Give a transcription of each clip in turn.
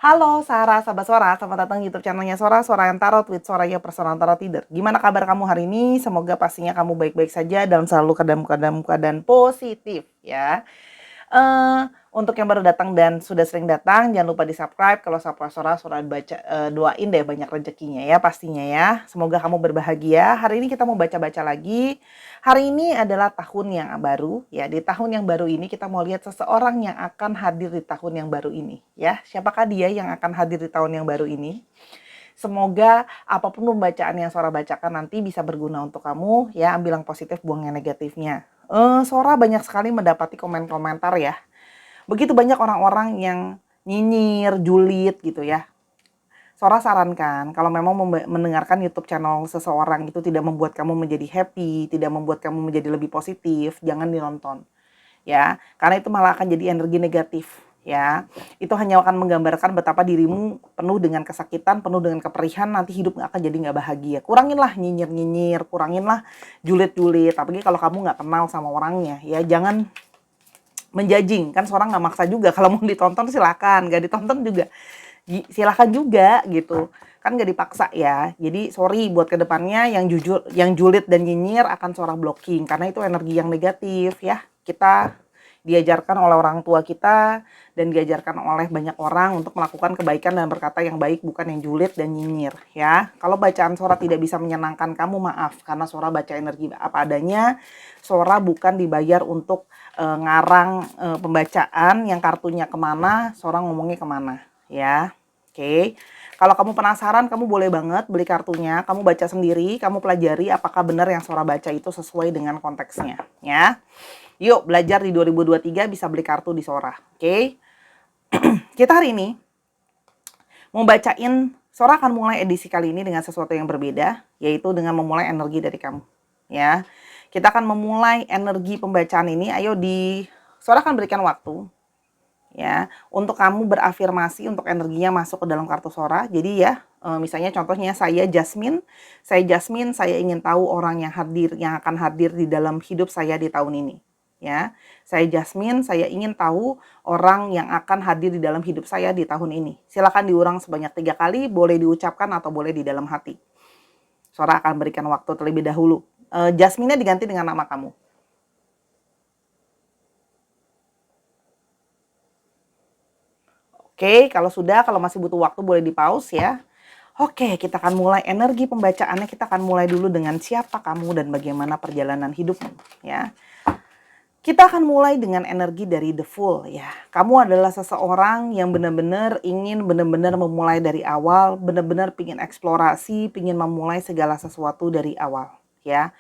Halo Sarah, sahabat Sora, selamat datang YouTube channelnya Sora, Sora yang Tarot with Soraya Personal Tarot Reader. Gimana kabar kamu hari ini? Semoga pastinya kamu baik-baik saja dan selalu keadaan positif ya. Eh, untuk yang baru datang dan sudah sering datang, jangan lupa di-subscribe. Kalau subscribe Sora, Sora baca, doain deh banyak rezekinya ya pastinya ya. Semoga kamu berbahagia. Hari ini kita mau baca-baca lagi. Hari ini adalah tahun yang baru ya. Di tahun yang baru ini kita mau lihat seseorang yang akan hadir di tahun yang baru ini ya. Siapakah dia yang akan hadir di tahun yang baru ini? Semoga apapun pembacaan yang Sora bacakan nanti bisa berguna untuk kamu ya. Ambil yang positif, buang yang negatifnya. Sora banyak sekali mendapati komen-komentar ya. Begitu banyak orang-orang yang nyinyir, julid gitu ya. Sora sarankan kalau memang mendengarkan YouTube channel seseorang itu tidak membuat kamu menjadi happy, tidak membuat kamu menjadi lebih positif, jangan ditonton. Ya, karena itu malah akan jadi energi negatif ya. Itu hanya akan menggambarkan betapa dirimu penuh dengan kesakitan, penuh dengan keperihan, nanti hidup akan jadi nggak bahagia. Kuranginlah nyinyir-nyinyir, kuranginlah julid-julid, apalagi kalau kamu nggak kenal sama orangnya ya. Jangan menjudging, kan seorang nggak maksa juga, kalau mau ditonton silakan, nggak ditonton juga silakan juga gitu, kan nggak dipaksa ya. Jadi sorry buat kedepannya yang jujur, yang julid dan nyinyir akan Sora blocking karena itu energi yang negatif ya. Kita diajarkan oleh orang tua kita dan diajarkan oleh banyak orang untuk melakukan kebaikan dan berkata yang baik, bukan yang julid dan nyinyir ya. Kalau bacaan Sora tidak bisa menyenangkan kamu, maaf, karena Sora baca energi apa adanya. Sora bukan dibayar untuk ngarang pembacaan yang kartunya kemana, Sora ngomongnya kemana ya. Oke. Kalau kamu penasaran, kamu boleh banget beli kartunya, kamu baca sendiri, kamu pelajari apakah benar yang Sora baca itu sesuai dengan konteksnya ya. Yuk belajar di 2023 bisa beli kartu di Sora. Oke. Kita hari ini mau bacain, Sora akan mulai edisi kali ini dengan sesuatu yang berbeda, yaitu dengan memulai energi dari kamu ya. Kita akan memulai energi pembacaan ini. Ayo Sora akan berikan waktu ya untuk kamu berafirmasi untuk energinya masuk ke dalam kartu Sora. Jadi ya, misalnya contohnya saya Jasmine, saya ingin tahu orang yang akan hadir di dalam hidup saya di tahun ini ya. Saya Jasmine, saya ingin tahu orang yang akan hadir di dalam hidup saya di tahun ini. Silakan diulang sebanyak 3 kali, boleh diucapkan atau boleh di dalam hati. Sora akan berikan waktu terlebih dahulu. Jasmine-nya diganti dengan nama kamu. Oke, kalau sudah, kalau masih butuh waktu boleh di pause ya. Oke, kita akan mulai energi pembacaannya. Kita akan mulai dulu dengan siapa kamu dan bagaimana perjalanan hidupmu ya. Kita akan mulai dengan energi dari The Fool ya. Kamu adalah seseorang yang benar-benar ingin benar-benar memulai dari awal, benar-benar ingin eksplorasi, ingin memulai segala sesuatu dari awal ya.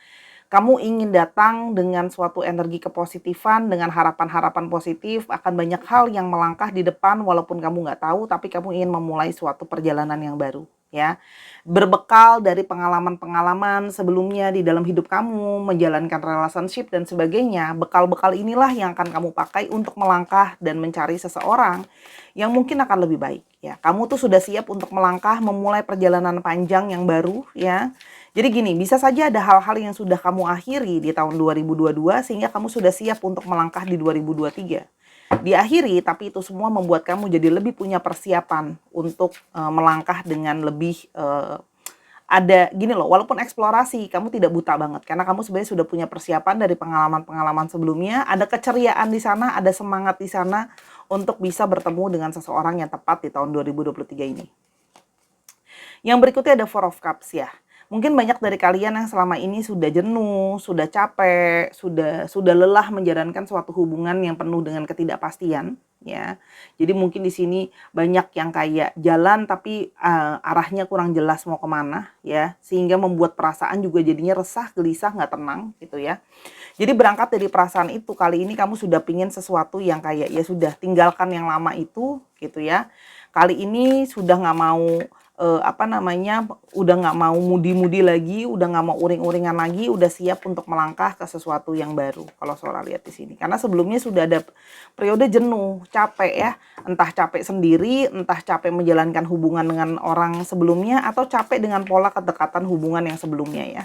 Kamu ingin datang dengan suatu energi kepositifan, dengan harapan-harapan positif, akan banyak hal yang melangkah di depan walaupun kamu nggak tahu, tapi kamu ingin memulai suatu perjalanan yang baru ya. Berbekal dari pengalaman-pengalaman sebelumnya di dalam hidup kamu, menjalankan relationship dan sebagainya, bekal-bekal inilah yang akan kamu pakai untuk melangkah dan mencari seseorang yang mungkin akan lebih baik ya. Kamu tuh sudah siap untuk melangkah, memulai perjalanan panjang yang baru ya. Jadi gini, bisa saja ada hal-hal yang sudah kamu akhiri di tahun 2022 sehingga kamu sudah siap untuk melangkah di 2023. Diakhiri, tapi itu semua membuat kamu jadi lebih punya persiapan untuk melangkah dengan lebih ada gini loh, walaupun eksplorasi kamu tidak buta banget karena kamu sebenarnya sudah punya persiapan dari pengalaman-pengalaman sebelumnya, ada keceriaan di sana, ada semangat di sana untuk bisa bertemu dengan seseorang yang tepat di tahun 2023 ini. Yang berikutnya ada Four of Cups ya. Mungkin banyak dari kalian yang selama ini sudah jenuh, sudah capek, sudah lelah menjalankan suatu hubungan yang penuh dengan ketidakpastian ya. Jadi mungkin di sini banyak yang kayak jalan tapi arahnya kurang jelas mau kemana ya, sehingga membuat perasaan juga jadinya resah, gelisah, nggak tenang gitu ya. Jadi berangkat dari perasaan itu, kali ini kamu sudah pingin sesuatu yang kayak ya sudah tinggalkan yang lama itu gitu ya. Kali ini sudah nggak mau udah nggak mau mudi-mudi lagi, udah nggak mau uring-uringan lagi, udah siap untuk melangkah ke sesuatu yang baru. Kalau Sora lihat di sini, karena sebelumnya sudah ada periode jenuh, capek ya, entah capek sendiri, entah capek menjalankan hubungan dengan orang sebelumnya, atau capek dengan pola kedekatan hubungan yang sebelumnya ya.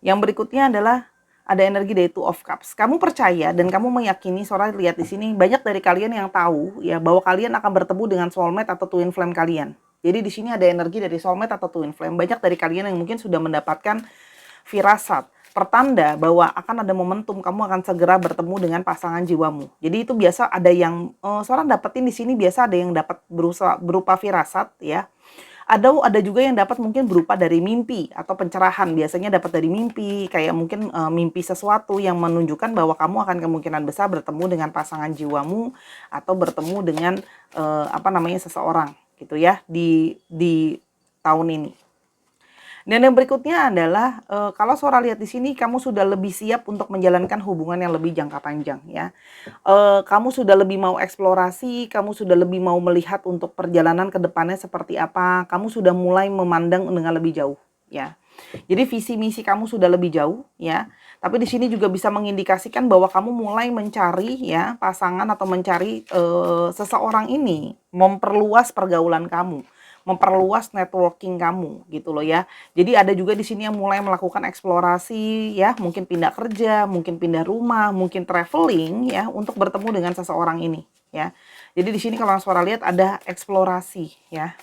Yang berikutnya adalah ada energi dari Two of Cups. Kamu percaya dan kamu meyakini, Sora lihat di sini banyak dari kalian yang tahu ya bahwa kalian akan bertemu dengan soulmate atau twin flame kalian. Jadi di sini ada energi dari soulmate atau twin flame. Banyak dari kalian yang mungkin sudah mendapatkan firasat, pertanda bahwa akan ada momentum kamu akan segera bertemu dengan pasangan jiwamu. Jadi itu biasa ada yang Sora dapetin di sini, biasa ada yang dapat berupa firasat ya. Ada juga yang dapat mungkin berupa dari mimpi atau pencerahan. Biasanya dapat dari mimpi, kayak mungkin mimpi sesuatu yang menunjukkan bahwa kamu akan kemungkinan besar bertemu dengan pasangan jiwamu atau bertemu dengan seseorang gitu ya di tahun ini. Dan yang berikutnya adalah kalau Sora lihat di sini kamu sudah lebih siap untuk menjalankan hubungan yang lebih jangka panjang ya. Kamu sudah lebih mau eksplorasi, kamu sudah lebih mau melihat untuk perjalanan ke depannya seperti apa, kamu sudah mulai memandang dengan lebih jauh ya. Jadi visi misi kamu sudah lebih jauh ya. Tapi di sini juga bisa mengindikasikan bahwa kamu mulai mencari ya pasangan atau mencari seseorang ini, memperluas pergaulan kamu, memperluas networking kamu gitu loh ya. Jadi ada juga di sini yang mulai melakukan eksplorasi ya, mungkin pindah kerja, mungkin pindah rumah, mungkin traveling ya untuk bertemu dengan seseorang ini ya. Jadi di sini kalau Sora lihat ada eksplorasi ya.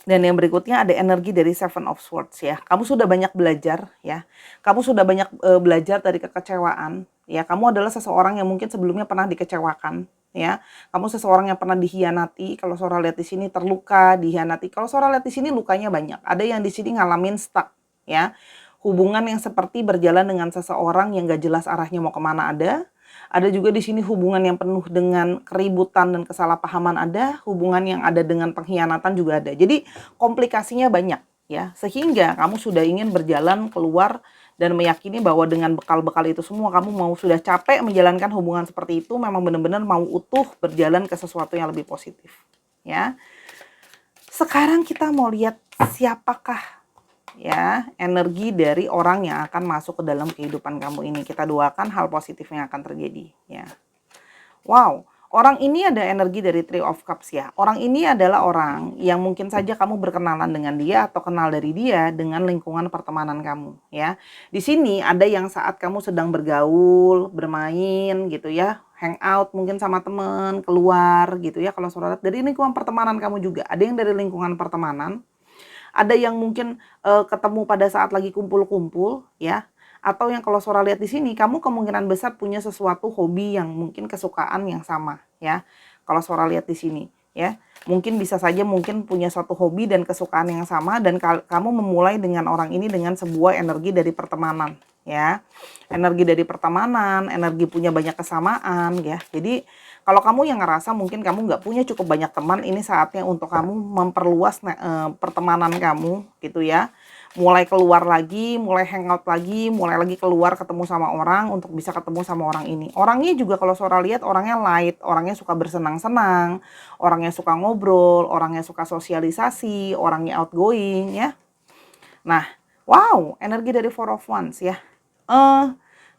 Dan yang berikutnya ada energi dari Seven of Swords ya. Kamu sudah banyak belajar ya. Kamu sudah banyak belajar dari kekecewaan ya. Kamu adalah seseorang yang mungkin sebelumnya pernah dikecewakan ya. Kamu seseorang yang pernah dikhianati. Kalau Sora lihat di sini terluka, dikhianati. Kalau Sora lihat di sini lukanya banyak. Ada yang di sini ngalamin stuck ya. Hubungan yang seperti berjalan dengan seseorang yang gak jelas arahnya mau kemana ada. Ada juga di sini hubungan yang penuh dengan keributan dan kesalahpahaman ada, hubungan yang ada dengan pengkhianatan juga ada. Jadi komplikasinya banyak ya. Sehingga kamu sudah ingin berjalan keluar dan meyakini bahwa dengan bekal-bekal itu semua kamu mau sudah capek menjalankan hubungan seperti itu, memang benar-benar mau utuh berjalan ke sesuatu yang lebih positif ya. Sekarang kita mau lihat siapakah ya energi dari orang yang akan masuk ke dalam kehidupan kamu ini. Kita doakan hal positif yang akan terjadi ya. Wow, orang ini ada energi dari Three of Cups ya. Orang ini adalah orang yang mungkin saja kamu berkenalan dengan dia atau kenal dari dia dengan lingkungan pertemanan kamu ya. Di sini ada yang saat kamu sedang bergaul, bermain gitu ya, hangout mungkin sama teman, keluar gitu ya. Kalau Sora lihat dari lingkungan pertemanan kamu juga, ada yang dari lingkungan pertemanan, ada yang mungkin ketemu pada saat lagi kumpul-kumpul ya. Atau yang kalau Sora lihat di sini, kamu kemungkinan besar punya sesuatu hobi yang mungkin kesukaan yang sama ya. Kalau Sora lihat di sini ya, mungkin bisa saja mungkin punya suatu hobi dan kesukaan yang sama dan kamu memulai dengan orang ini dengan sebuah energi dari pertemanan ya. Energi dari pertemanan, energi punya banyak kesamaan ya. Jadi kalau kamu yang ngerasa mungkin kamu nggak punya cukup banyak teman, ini saatnya untuk kamu memperluas pertemanan kamu gitu ya. Mulai keluar lagi, mulai hangout lagi, mulai lagi keluar ketemu sama orang untuk bisa ketemu sama orang ini. Orangnya juga kalau Sora lihat orangnya light, orangnya suka bersenang-senang, orangnya suka ngobrol, orangnya suka sosialisasi, orangnya outgoing ya. Nah, wow, energi dari Four of Wands ya.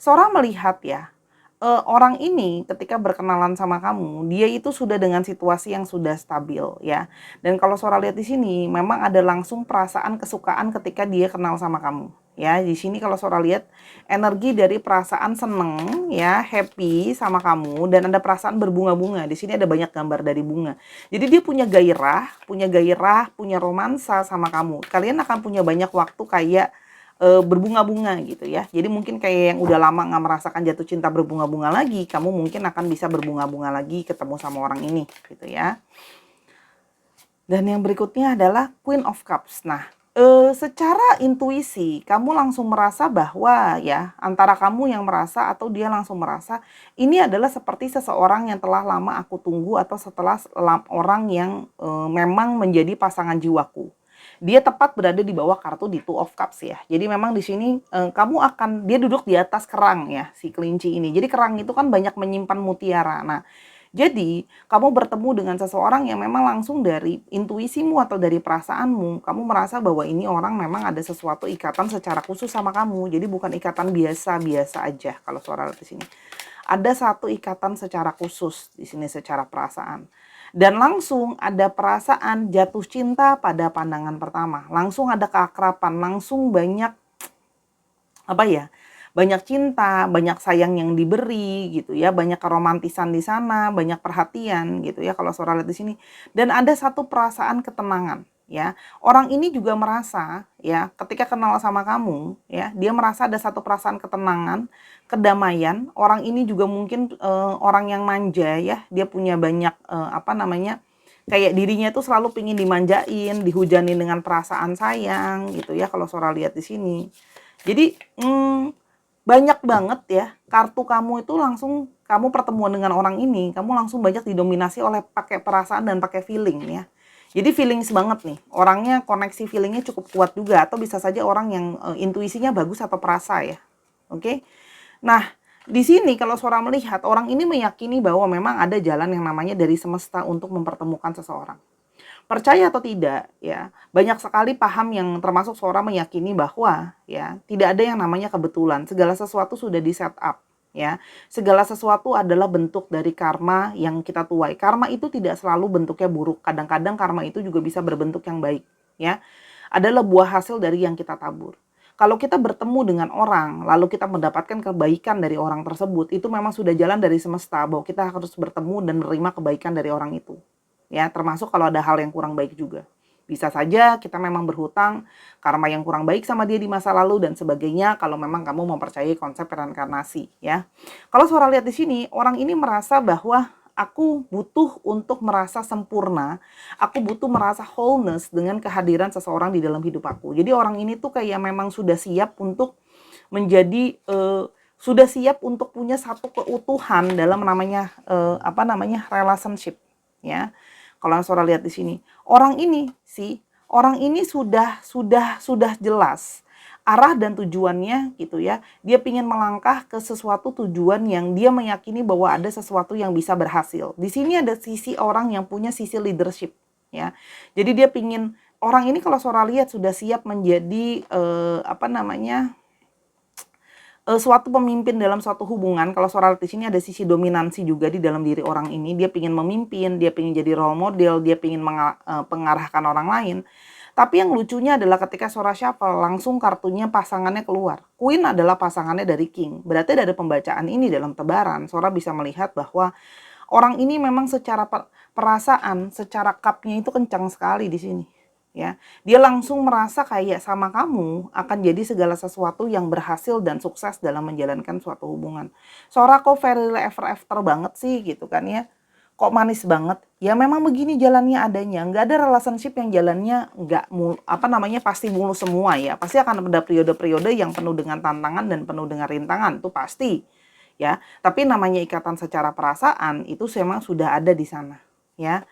Sora melihat ya, orang ini ketika berkenalan sama kamu, dia itu sudah dengan situasi yang sudah stabil ya. Dan kalau Sora lihat di sini, memang ada langsung perasaan kesukaan ketika dia kenal sama kamu. Ya, di sini kalau Sora lihat energi dari perasaan seneng ya, happy sama kamu dan ada perasaan berbunga-bunga. Di sini ada banyak gambar dari bunga. Jadi dia punya gairah, punya romansa sama kamu. Kalian akan punya banyak waktu kayak berbunga-bunga gitu ya. Jadi mungkin kayak yang udah lama nggak merasakan jatuh cinta berbunga-bunga lagi, kamu mungkin akan bisa berbunga-bunga lagi ketemu sama orang ini gitu ya. Dan yang berikutnya adalah Queen of Cups. Nah, secara intuisi kamu langsung merasa bahwa ya antara kamu yang merasa atau dia langsung merasa ini adalah seperti seseorang yang telah lama aku tunggu atau setelah orang yang memang menjadi pasangan jiwaku. Dia tepat berada di bawah kartu di Two of Cups ya. Jadi memang di sini dia duduk di atas kerang ya si kelinci ini. Jadi kerang itu kan banyak menyimpan mutiara. Nah, jadi kamu bertemu dengan seseorang yang memang langsung dari intuisimu atau dari perasaanmu, kamu merasa bahwa ini orang memang ada sesuatu ikatan secara khusus sama kamu. Jadi bukan ikatan biasa-biasa aja kalau suara di sini. Ada satu ikatan secara khusus di sini secara perasaan. Dan langsung ada perasaan jatuh cinta pada pandangan pertama. Langsung ada keakraban, langsung banyak apa ya, banyak cinta, banyak sayang yang diberi gitu ya, banyak keromantisan di sana, banyak perhatian gitu ya kalau Saudara lihat di sini. Dan ada satu perasaan ketenangan ya. Orang ini juga merasa ya ketika kenal sama kamu ya, dia merasa ada satu perasaan ketenangan, kedamaian. Orang ini juga mungkin orang yang manja ya, dia punya banyak apa namanya? Kayak dirinya tuh selalu pingin dimanjain, dihujanin dengan perasaan sayang gitu ya kalau Saudara lihat di sini. Jadi banyak banget ya kartu kamu itu langsung kamu pertemuan dengan orang ini, kamu langsung banyak didominasi oleh pakai perasaan dan pakai feeling ya. Jadi feelings banget nih, orangnya koneksi feelingnya cukup kuat juga atau bisa saja orang yang intuisinya bagus atau perasa ya. Oke. Nah, di sini kalau seorang melihat orang ini meyakini bahwa memang ada jalan yang namanya dari semesta untuk mempertemukan seseorang. Percaya atau tidak, ya, banyak sekali paham yang termasuk seorang meyakini bahwa ya, tidak ada yang namanya kebetulan. Segala sesuatu sudah di-set up, ya. Segala sesuatu adalah bentuk dari karma yang kita tuai. Karma itu tidak selalu bentuknya buruk. Kadang-kadang karma itu juga bisa berbentuk yang baik, ya. Adalah buah hasil dari yang kita tabur. Kalau kita bertemu dengan orang, lalu kita mendapatkan kebaikan dari orang tersebut, itu memang sudah jalan dari semesta bahwa kita harus bertemu dan menerima kebaikan dari orang itu. Ya, termasuk kalau ada hal yang kurang baik juga. Bisa saja kita memang berhutang karma yang kurang baik sama dia di masa lalu dan sebagainya kalau memang kamu mempercayai konsep reinkarnasi ya. Kalau Suara lihat di sini, orang ini merasa bahwa aku butuh untuk merasa sempurna, aku butuh merasa wholeness dengan kehadiran seseorang di dalam hidup aku. Jadi orang ini tuh kayak memang sudah siap untuk menjadi sudah siap untuk punya satu keutuhan dalam namanya apa namanya relationship ya. Kalau Saudara lihat di sini, orang ini sudah jelas arah dan tujuannya gitu ya. Dia ingin melangkah ke sesuatu tujuan yang dia meyakini bahwa ada sesuatu yang bisa berhasil. Di sini ada sisi orang yang punya sisi leadership ya. Jadi dia pingin orang ini kalau Saudara lihat sudah siap menjadi apa namanya? Suatu pemimpin dalam suatu hubungan, kalau Saudara di sini ada sisi dominansi juga di dalam diri orang ini, dia pingin memimpin, dia pingin jadi role model, dia pingin pengarahkan orang lain. Tapi yang lucunya adalah ketika Saudara shuffle, langsung kartunya pasangannya keluar. Queen adalah pasangannya dari King. Berarti dari pembacaan ini dalam tebaran, Saudara bisa melihat bahwa orang ini memang secara perasaan, secara cupnya itu kencang sekali di sini. Ya, dia langsung merasa kayak sama kamu akan jadi segala sesuatu yang berhasil dan sukses dalam menjalankan suatu hubungan. Sora kok very ever after banget sih gitu kan ya. Kok manis banget? Ya memang begini jalannya adanya. Nggak ada relationship yang jalannya nggak apa namanya pasti mulus semua ya. Pasti akan ada periode-periode yang penuh dengan tantangan dan penuh dengan rintangan, itu pasti. Ya, tapi namanya ikatan secara perasaan itu memang sudah ada di sana, ya.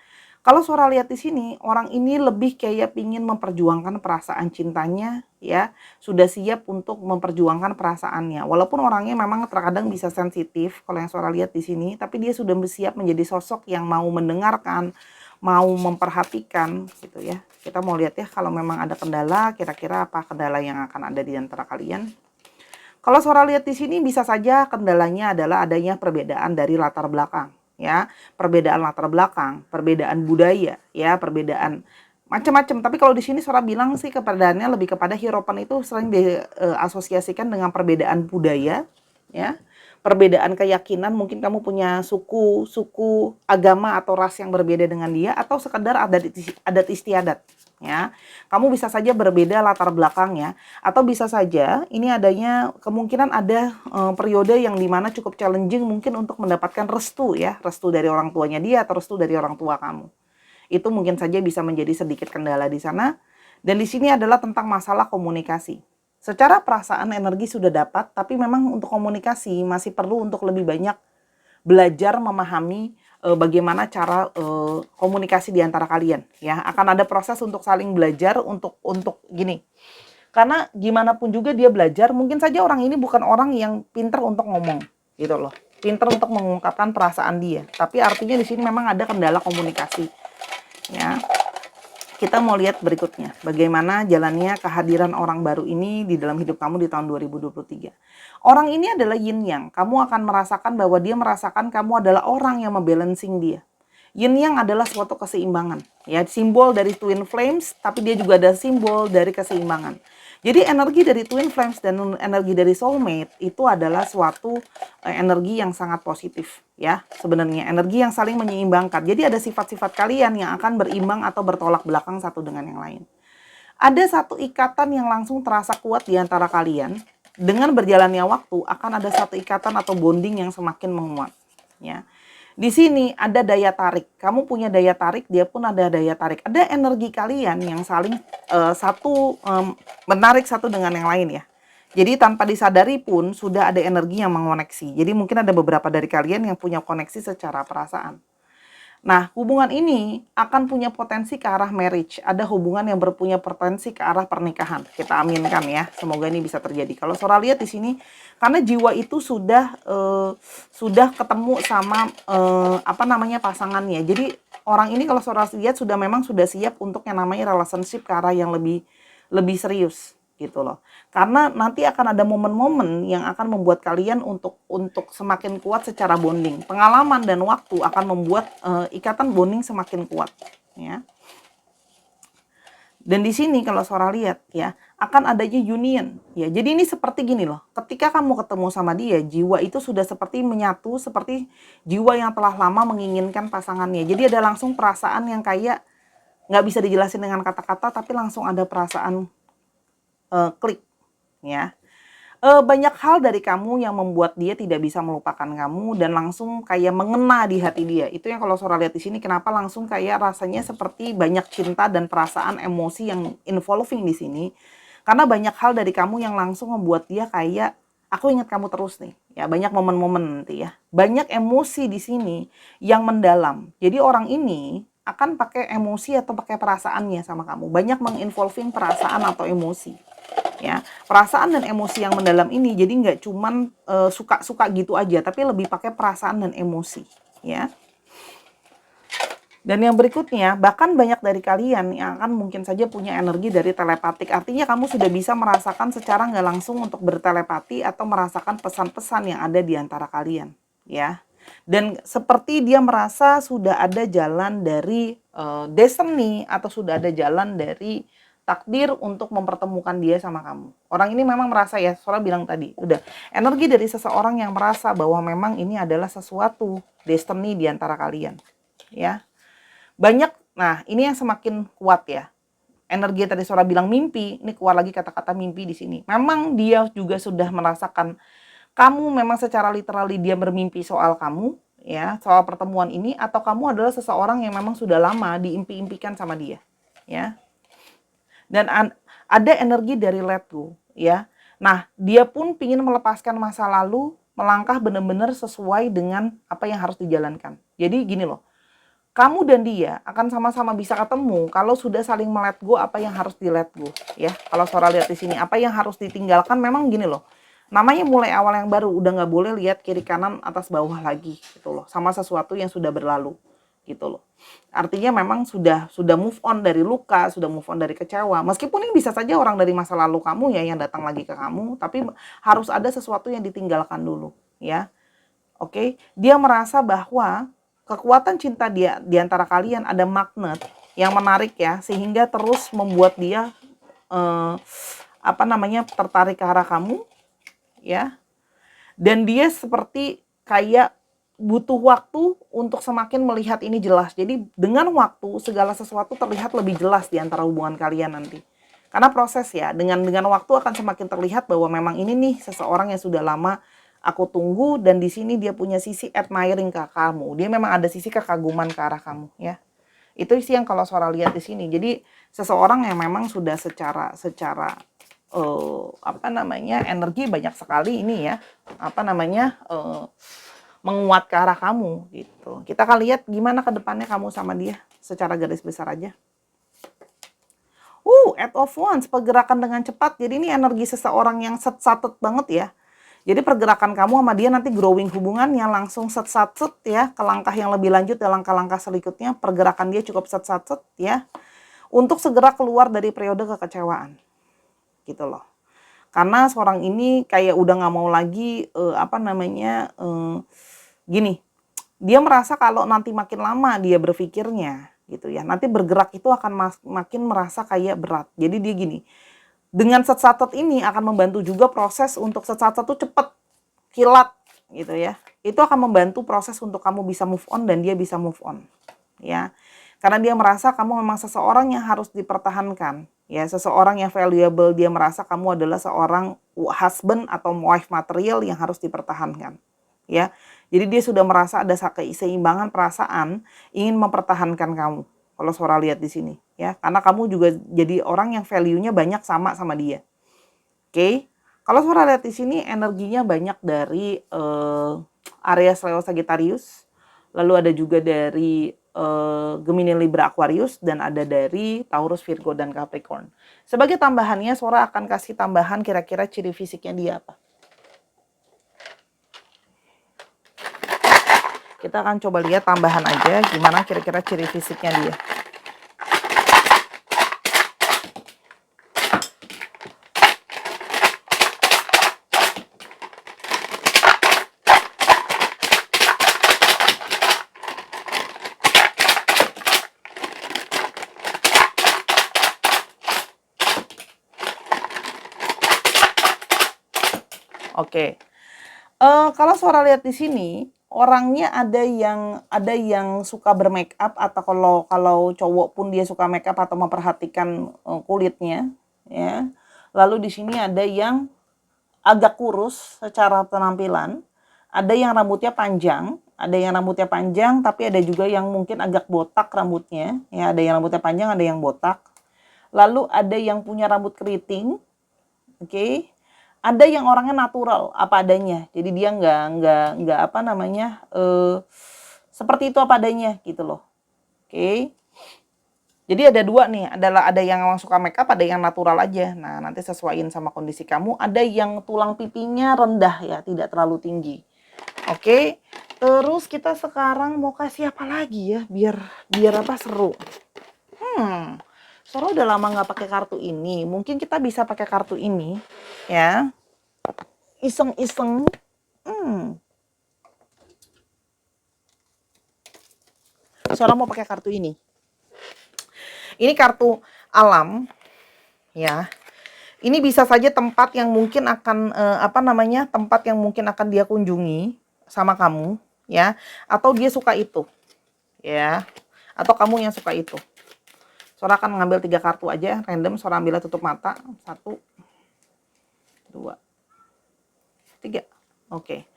Kalau Saudara lihat di sini, orang ini lebih kayak pingin memperjuangkan perasaan cintanya, ya. Sudah siap untuk memperjuangkan perasaannya. Walaupun orangnya memang terkadang bisa sensitif, kalau yang Saudara lihat di sini, tapi dia sudah siap menjadi sosok yang mau mendengarkan, mau memperhatikan, gitu ya. Kita mau lihat ya, kalau memang ada kendala, kira-kira apa kendala yang akan ada di antara kalian. Kalau Saudara lihat di sini, bisa saja kendalanya adalah adanya perbedaan dari latar belakang. Ya, perbedaan latar belakang, perbedaan budaya, ya, perbedaan macam-macam. Tapi kalau di sini Saudara bilang sih keperbedaannya lebih kepada Hierophant itu sering diasosiasikan dengan perbedaan budaya, ya, perbedaan keyakinan. Mungkin kamu punya suku agama atau ras yang berbeda dengan dia atau sekedar adat istiadat. Ya, kamu bisa saja berbeda latar belakangnya atau bisa saja ini adanya kemungkinan ada periode yang dimana cukup challenging mungkin untuk mendapatkan restu ya, restu dari orang tuanya dia atau restu dari orang tua kamu. Itu mungkin saja bisa menjadi sedikit kendala di sana. Dan di sini adalah tentang masalah komunikasi. Secara perasaan energi sudah dapat, tapi memang untuk komunikasi masih perlu untuk lebih banyak belajar memahami bagaimana cara komunikasi di antara kalian ya. Akan ada proses untuk saling belajar untuk gini. Karena gimana pun juga dia belajar, mungkin saja orang ini bukan orang yang pinter untuk ngomong gitu loh. Pinter untuk mengungkapkan perasaan dia. Tapi artinya di sini memang ada kendala komunikasi. Ya. Kita mau lihat berikutnya, bagaimana jalannya kehadiran orang baru ini di dalam hidup kamu di tahun 2023. Orang ini adalah yin yang, kamu akan merasakan bahwa dia merasakan kamu adalah orang yang membalancing dia. Yin yang adalah suatu keseimbangan, ya, simbol dari twin flames, tapi dia juga ada simbol dari keseimbangan. Jadi energi dari twin flames dan energi dari soulmate itu adalah suatu energi yang sangat positif ya. Sebenarnya energi yang saling menyeimbangkan. Jadi ada sifat-sifat kalian yang akan berimbang atau bertolak belakang satu dengan yang lain. Ada satu ikatan yang langsung terasa kuat di antara kalian. Dengan berjalannya waktu akan ada satu ikatan atau bonding yang semakin menguat ya. Di sini ada daya tarik. Kamu punya daya tarik, dia pun ada daya tarik. Ada energi kalian yang saling menarik satu dengan yang lain ya. Jadi tanpa disadari pun sudah ada energi yang mengoneksi. Jadi mungkin ada beberapa dari kalian yang punya koneksi secara perasaan. Nah, hubungan ini akan punya potensi ke arah marriage. Ada hubungan yang berpunya potensi ke arah pernikahan. Kita aminkan ya, semoga ini bisa terjadi. Kalau Sora lihat di sini, karena jiwa itu sudah ketemu sama pasangannya. Jadi orang ini kalau Sora lihat memang sudah siap untuk yang namanya relationship ke arah yang lebih serius gitu loh. Karena nanti akan ada momen-momen yang akan membuat kalian untuk semakin kuat secara bonding. Pengalaman dan waktu akan membuat ikatan bonding semakin kuat ya. Dan di sini kalau Sora lihat ya, akan adanya union ya. Jadi ini seperti gini loh. Ketika kamu ketemu sama dia, jiwa itu sudah seperti menyatu, seperti jiwa yang telah lama menginginkan pasangannya. Jadi ada langsung perasaan yang kayak nggak bisa dijelasin dengan kata-kata, tapi langsung ada perasaan klik ya. Banyak hal dari kamu yang membuat dia tidak bisa melupakan kamu dan langsung kayak mengena di hati dia. Itu yang kalau Sora lihat di sini kenapa langsung kayak rasanya seperti banyak cinta dan perasaan emosi yang involving di sini. Karena banyak hal dari kamu yang langsung membuat dia kayak aku ingat kamu terus nih. Ya, banyak momen-momen nanti ya. Banyak emosi di sini yang mendalam. Jadi orang ini akan pakai emosi atau pakai perasaannya sama kamu. Banyak menginvolving perasaan atau emosi. Ya, perasaan dan emosi yang mendalam ini jadi nggak cuman suka-suka gitu aja, tapi lebih pakai perasaan dan emosi ya. Dan yang berikutnya, bahkan banyak dari kalian yang akan mungkin saja punya energi dari telepatik. Artinya kamu sudah bisa merasakan secara nggak langsung untuk bertelepati atau merasakan pesan-pesan yang ada di antara kalian ya. Dan seperti dia merasa sudah ada jalan dari destiny atau sudah ada jalan dari takdir untuk mempertemukan dia sama kamu. Orang ini memang merasa ya, Sora bilang tadi, udah energi dari seseorang yang merasa bahwa memang ini adalah sesuatu destiny di antara kalian. Ya. Banyak, nah ini yang semakin kuat ya. Energi tadi Sora bilang mimpi, ini keluar lagi kata-kata mimpi di sini. Memang dia juga sudah merasakan kamu memang secara literally dia bermimpi soal kamu, ya, soal pertemuan ini, atau kamu adalah seseorang yang memang sudah lama diimpi-impikan sama dia, ya. Dan ada energi dari let go ya. Nah, dia pun ingin melepaskan masa lalu, melangkah benar-benar sesuai dengan apa yang harus dijalankan. Jadi gini loh, kamu dan dia akan sama-sama bisa ketemu kalau sudah saling melet go apa yang harus di let go ya. Kalau Sora lihat di sini apa yang harus ditinggalkan memang gini loh. Namanya mulai awal yang baru, udah nggak boleh lihat kiri kanan atas bawah lagi gitu loh. Sama sesuatu yang sudah berlalu gitu loh. Artinya memang sudah move on dari luka, sudah move on dari kecewa. Meskipun ini bisa saja orang dari masa lalu kamu ya yang datang lagi ke kamu, tapi harus ada sesuatu yang ditinggalkan dulu, ya. Oke, dia merasa bahwa kekuatan cinta dia di antara kalian ada magnet yang menarik ya, sehingga terus membuat dia tertarik ke arah kamu, ya. Dan dia seperti kayak butuh waktu untuk semakin melihat ini jelas. Jadi dengan waktu segala sesuatu terlihat lebih jelas di antara hubungan kalian nanti. Karena proses ya, dengan waktu akan semakin terlihat bahwa memang ini nih seseorang yang sudah lama aku tunggu dan di sini dia punya sisi admiring ke kamu. Dia memang ada sisi kekaguman ke arah kamu ya. Itu sih yang kalau Sora lihat di sini. Jadi seseorang yang memang sudah secara energi banyak sekali ini ya. Menguat ke arah kamu gitu. Kita akan lihat gimana ke depannya kamu sama dia secara garis besar aja. Eight of Wands, pergerakan dengan cepat. Jadi ini energi seseorang yang set-satet banget ya. Jadi pergerakan kamu sama dia nanti growing hubungannya langsung set-satet ya, ke langkah yang lebih lanjut dan langkah-langkah selanjutnya pergerakan dia cukup set-satet ya. Untuk segera keluar dari periode kekecewaan. Gitu loh. Karena seorang ini kayak udah nggak mau lagi gini, dia merasa kalau nanti makin lama dia berpikirnya gitu ya, nanti bergerak itu akan makin merasa kayak berat. Jadi dia gini, Dengan set-satet ini akan membantu juga proses untuk set-satet tuh cepet, kilat gitu ya. Itu akan membantu proses untuk kamu bisa move on dan dia bisa move on. Ya. Karena dia merasa kamu memang seseorang yang harus dipertahankan. Ya, seseorang yang valuable, dia merasa kamu adalah seorang husband atau wife material yang harus dipertahankan. Ya. Jadi dia sudah merasa ada keseimbangan perasaan ingin mempertahankan kamu. Kalau Sora lihat di sini, ya, karena kamu juga jadi orang yang value-nya banyak sama dia. Oke, kalau Sora lihat di sini energinya banyak dari Aries, Leo, Sagittarius, lalu ada juga dari Gemini, Libra, Aquarius, dan ada dari Taurus, Virgo, dan Capricorn. Sebagai tambahannya, Sora akan kasih tambahan kira-kira ciri fisiknya dia apa. Kita akan coba lihat tambahan aja gimana kira-kira ciri fisiknya dia. Oke. Kalau Sora lihat di sini, orangnya ada yang suka bermake up, atau kalau cowok pun dia suka make up atau memperhatikan kulitnya, ya. Lalu di sini ada yang agak kurus secara penampilan, ada yang rambutnya panjang, tapi ada juga yang mungkin agak botak rambutnya, ya, ada yang rambutnya panjang, ada yang botak. Lalu ada yang punya rambut keriting, oke. Ada yang orangnya natural apa adanya, jadi dia nggak apa namanya seperti itu apa adanya gitu loh, oke. Jadi ada dua nih, ada yang memang suka makeup, ada yang natural aja. Nah, nanti sesuaiin sama kondisi kamu. Ada yang tulang pipinya rendah ya, tidak terlalu tinggi, oke. Terus kita sekarang mau kasih apa lagi ya, biar apa seru. Sora udah lama nggak pakai kartu ini, mungkin kita bisa pakai kartu ini ya. Iseng-iseng. Sora mau pakai kartu ini. Ini kartu alam ya. Ini bisa saja tempat yang mungkin akan tempat yang mungkin akan dia kunjungi sama kamu ya, atau dia suka itu ya, atau kamu yang suka itu. Sora akan mengambil 3 kartu aja random. Sora ambilnya tutup mata. 1 2 3. Oke.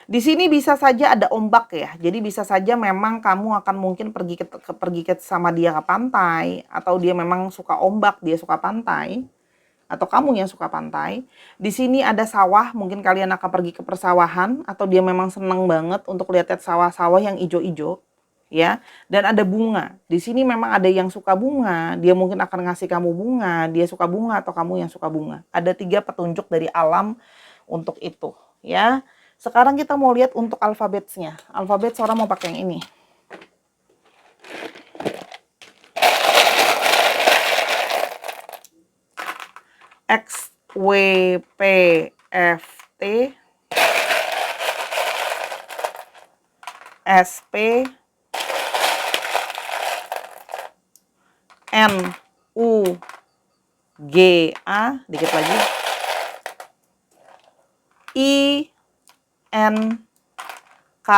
Di sini bisa saja ada ombak ya. Jadi bisa saja memang kamu akan mungkin pergi sama dia ke pantai, atau dia memang suka ombak, dia suka pantai, atau kamu yang suka pantai. Di sini ada sawah, mungkin kalian akan pergi ke persawahan, atau dia memang senang banget untuk lihat sawah-sawah yang ijo-ijo ya. Dan ada bunga. Di sini memang ada yang suka bunga, dia mungkin akan ngasih kamu bunga, dia suka bunga atau kamu yang suka bunga. Ada 3 petunjuk dari alam untuk itu ya. Sekarang kita mau lihat untuk alfabetnya. Alfabet Sora mau pakai yang ini. X, W, P, F, T, S, P, N, U, G, A, dikit lagi, I, N, K,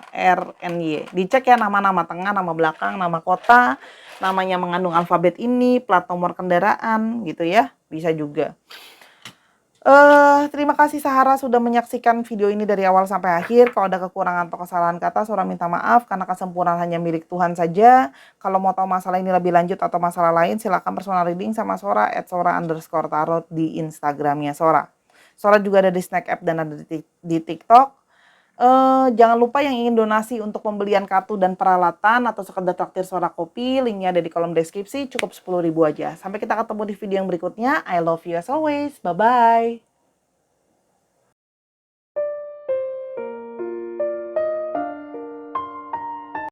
R, N, Y. Dicek ya nama-nama tengah, nama belakang, nama kota, namanya mengandung alfabet ini, plat nomor kendaraan gitu ya. Bisa juga. Terima kasih Sahara sudah menyaksikan video ini dari awal sampai akhir. Kalau ada kekurangan atau kesalahan kata, Sora minta maaf karena kesempurnaan hanya milik Tuhan saja. Kalau mau tahu masalah ini lebih lanjut atau masalah lain, silakan personal reading sama Sora @sora_tarot di Instagramnya Sora. Sora juga ada di Snack App dan ada di TikTok. Jangan lupa yang ingin donasi untuk pembelian kartu dan peralatan atau sekedar traktir Sora kopi, linknya ada di kolom deskripsi, cukup 10.000 aja. Sampai kita ketemu di video yang berikutnya. I love you as always. Bye-bye.